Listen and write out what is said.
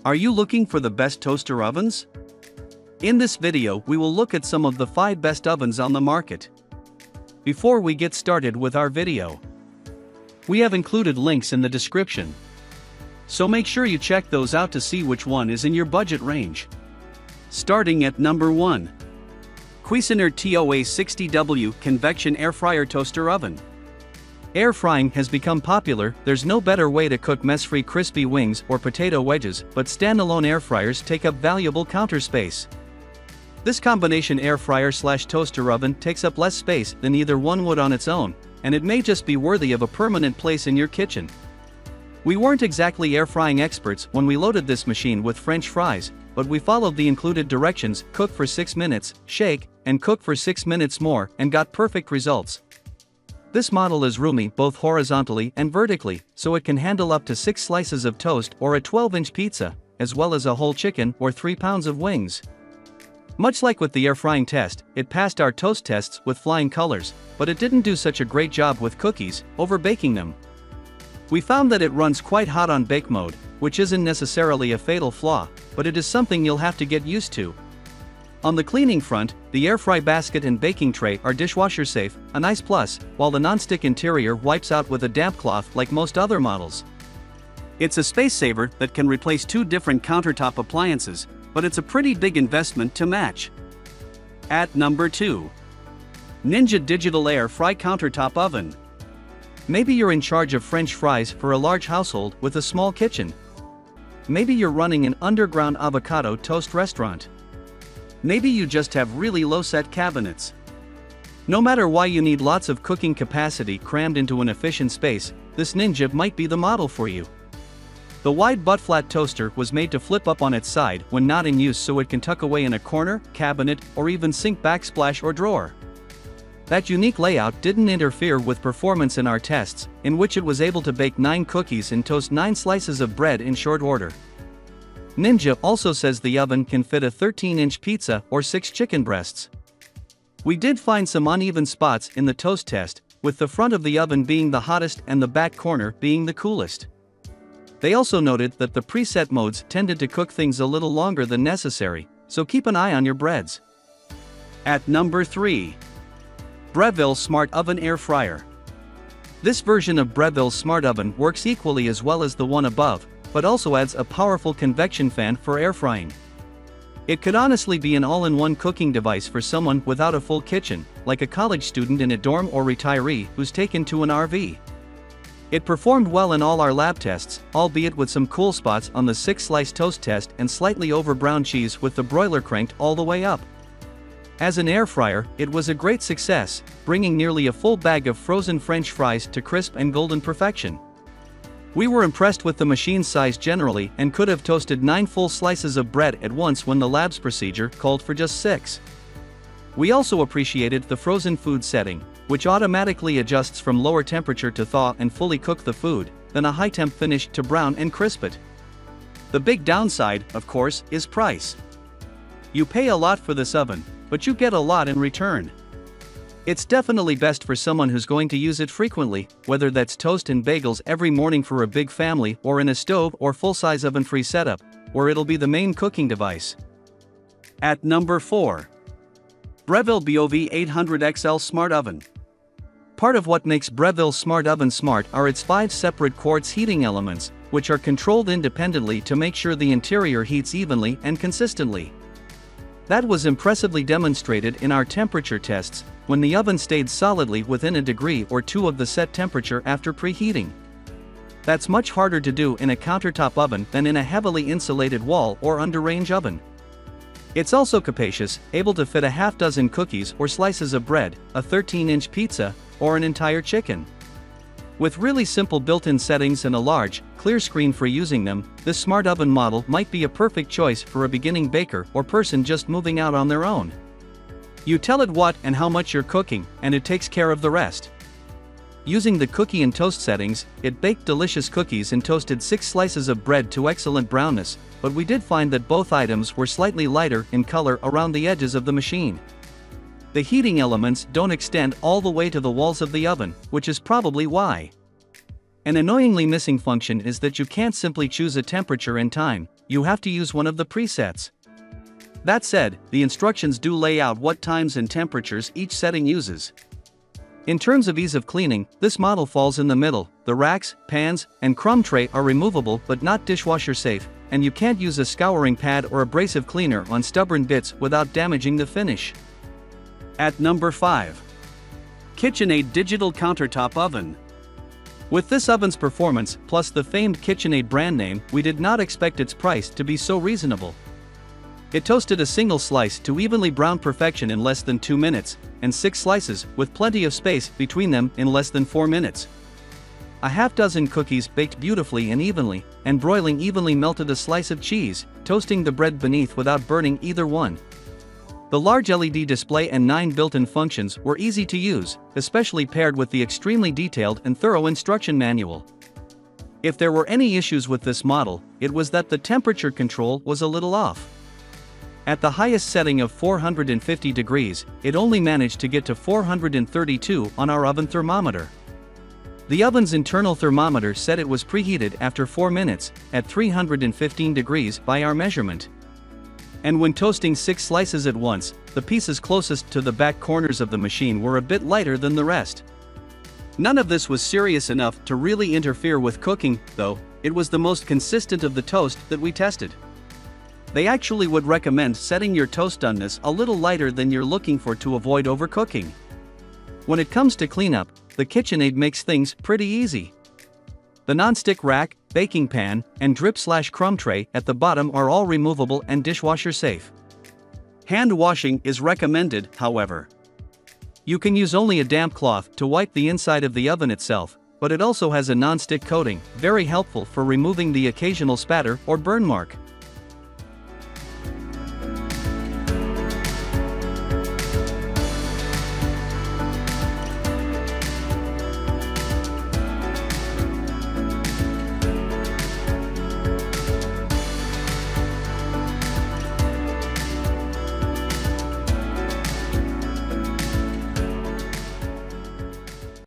Are you looking for the best toaster ovens? In this video we will look at some of the 5 best ovens on the market. Before we get started with our video, we have included links in the description, so make sure you check those out to see which one is in your budget range. Starting at number 1. Cuisinart TOA60W Convection Air Fryer Toaster Oven. Air frying has become popular. There's no better way to cook mess-free crispy wings or potato wedges, but standalone air fryers take up valuable counter space. This combination air fryer/toaster oven takes up less space than either one would on its own, and it may just be worthy of a permanent place in your kitchen. We weren't exactly air frying experts when we loaded this machine with French fries, but we followed the included directions: cook for 6 minutes, shake, and cook for 6 minutes more, and got perfect results. This model is roomy both horizontally and vertically, so it can handle up to 6 slices of toast or a 12-inch pizza, as well as a whole chicken or 3 pounds of wings. Much like with the air frying test, it passed our toast tests with flying colors, but it didn't do such a great job with cookies, over baking them. We found that it runs quite hot on bake mode, which isn't necessarily a fatal flaw, but it is something you'll have to get used to. On the cleaning front, the air fry basket and baking tray are dishwasher safe, a nice plus, while the non-stick interior wipes out with a damp cloth like most other models. It's a space saver that can replace 2 different countertop appliances, but it's a pretty big investment to match. At number 2. Ninja Digital Air Fry Countertop Oven. Maybe you're in charge of French fries for a large household with a small kitchen. Maybe you're running an underground avocado toast restaurant. Maybe you just have really low-set cabinets. No matter why you need lots of cooking capacity crammed into an efficient space, this Ninja might be the model for you. The wide butt-flat toaster was made to flip up on its side when not in use, so it can tuck away in a corner, cabinet, or even sink backsplash or drawer. That unique layout didn't interfere with performance in our tests, in which it was able to bake 9 cookies and toast 9 slices of bread in short order. Ninja also says the oven can fit a 13-inch pizza or 6 chicken breasts. We did find some uneven spots in the toast test, with the front of the oven being the hottest and the back corner being the coolest. They also noted that the preset modes tended to cook things a little longer than necessary, so keep an eye on your breads. At number 3. Breville Smart Oven Air Fryer. This version of Breville's Smart Oven works equally as well as the one above, but also adds a powerful convection fan for air frying. It could honestly be an all-in-one cooking device for someone without a full kitchen, like a college student in a dorm or retiree who's taken to an RV. It performed well in all our lab tests, albeit with some cool spots on the 6-slice toast test and slightly over brown cheese with the broiler cranked all the way up. As an air fryer, it was a great success, bringing nearly a full bag of frozen French fries to crisp and golden perfection. We were impressed with the machine's size generally and could have toasted 9 full slices of bread at once when the lab's procedure called for just 6. We also appreciated the frozen food setting, which automatically adjusts from lower temperature to thaw and fully cook the food, then a high temp finish to brown and crisp it. The big downside, of course, is price. You pay a lot for this oven, but you get a lot in return. It's definitely best for someone who's going to use it frequently, whether that's toast and bagels every morning for a big family or in a stove or full-size oven-free setup, where it'll be the main cooking device. At number 4. Breville BOV 800XL Smart Oven. Part of what makes Breville's Smart Oven smart are its 5 separate quartz heating elements, which are controlled independently to make sure the interior heats evenly and consistently. That was impressively demonstrated in our temperature tests, when the oven stayed solidly within a degree or 2 of the set temperature after preheating. That's much harder to do in a countertop oven than in a heavily insulated wall or under-range oven. It's also capacious, able to fit a half dozen cookies or slices of bread, a 13-inch pizza, or an entire chicken. With really simple built-in settings and a large, clear screen for using them, this smart oven model might be a perfect choice for a beginning baker or person just moving out on their own. You tell it what and how much you're cooking, and it takes care of the rest. Using the cookie and toast settings, it baked delicious cookies and toasted 6 slices of bread to excellent brownness, but we did find that both items were slightly lighter in color around the edges of the machine. The heating elements don't extend all the way to the walls of the oven, which is probably why. An annoyingly missing function is that you can't simply choose a temperature and time, you have to use one of the presets. That said, the instructions do lay out what times and temperatures each setting uses. In terms of ease of cleaning, this model falls in the middle. The racks, pans, and crumb tray are removable but not dishwasher safe, and you can't use a scouring pad or abrasive cleaner on stubborn bits without damaging the finish. At number 5. KitchenAid Digital Countertop Oven. With this oven's performance plus the famed KitchenAid brand name, we did not expect its price to be so reasonable. It toasted a single slice to evenly brown perfection in less than 2 minutes, and 6 slices with plenty of space between them in less than 4 minutes. A half dozen cookies baked beautifully and evenly, and broiling evenly melted a slice of cheese, toasting the bread beneath without burning either one. The large LED display and 9 built-in functions were easy to use, especially paired with the extremely detailed and thorough instruction manual. If there were any issues with this model, it was that the temperature control was a little off. At the highest setting of 450 degrees, it only managed to get to 432 on our oven thermometer. The oven's internal thermometer said it was preheated after 4 minutes, at 315 degrees by our measurement. And when toasting 6 slices at once, the pieces closest to the back corners of the machine were a bit lighter than the rest. None of this was serious enough to really interfere with cooking, though. It was the most consistent of the toast that we tested. They actually would recommend setting your toast doneness a little lighter than you're looking for to avoid overcooking. When it comes to cleanup, the KitchenAid makes things pretty easy. The non-stick rack, baking pan, and drip/crumb tray at the bottom are all removable and dishwasher safe. Hand washing is recommended, however. You can use only a damp cloth to wipe the inside of the oven itself, but it also has a non-stick coating, very helpful for removing the occasional spatter or burn mark.